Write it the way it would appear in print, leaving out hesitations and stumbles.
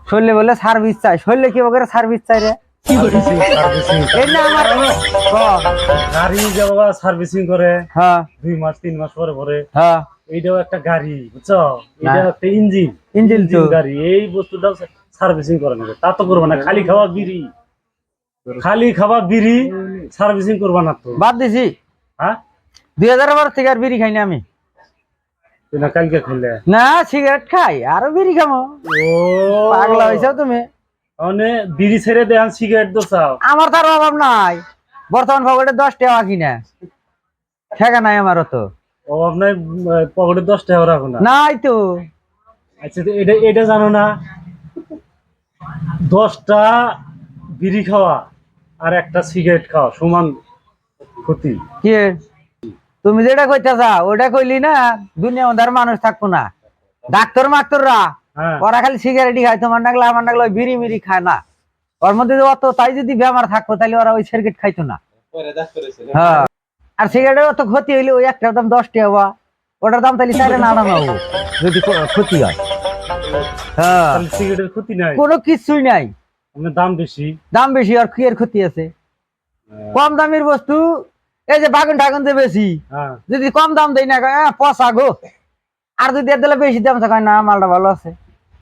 শরীরে বলে সার্ভিস চাই, শরীরে কি করে সার্ভিস চাই রে? এই না আমার গাড়ি যে বাবা সার্ভিসিং করে হ্যাঁ 2 মাস 3 মাস পরে পরে, হ্যাঁ এইটাও একটা গাড়ি বুঝছো, এটা একটা ইঞ্জিন ইঞ্জিন তো গাড়ি, এই বস্তুটা সার্ভিসিং করে না, তা তো করবে না, খালি খাওয়া বিড়ি সার্ভিসিং করবা না তো। বাদ দিছি। হ্যাঁ 2012 থেকে আর বিড়ি খাই না আমি। তুই না কালকে খেলে না সিগারেট খাই আর বিড়ি খামো? ও পাগলা হইছো তুমি? মানে বিড়ি ছেড়ে দেন সিগারেট তো চাও? আমার তার অভাব নাই, বর্তমান পকেটে 10 টাকা কিনা ঠেকা নাই আমারও তো। অভাব নাই, পকেটে 10 টাকা রাখো না? নাই তো। আচ্ছা তো এটা এটা জানো না, 10টা বিড়ি খাওয়া আর একটা সিগারেট খাওয়া সমান ক্ষতি। কি তুমি যেটা কইতেছা ওটা কইলি না, দুনিয়া মধ্যে মানুষ থাকবো না। ডাক্তার মাক্তররা হ্যাঁ ওরা খালি সিগারেটই খায়, তোমার ডাকলে আমার ডাকলে ওই বিড়ি মিড়ি খায় না। ওর মধ্যে অত তাই যদি বেমার থাকতো তাহলে ওরা ওই সিগারেট খাইতো না। হ্যাঁ আর সিগারেটের অত ক্ষতি হইলে ওই একটার দাম 10 টাকা বা ওটার দাম তাহলে 4 আনা হবো যদি ক্ষতি হয়। হ্যাঁ তাহলে সিগারেটের ক্ষতি নাই, কোনো কিছুই নাই, মানে দাম বেশি। দাম বেশি আর কি এর ক্ষতি আছে? কম দামের বস্তু এই যে বাগুন ঠাগুন যে বেশি, হ্যাঁ যদি কম দাম দেয় না পচা গো, আর যদি এর দিলে বেশি দাম থাকে না মালটা ভালো আছে।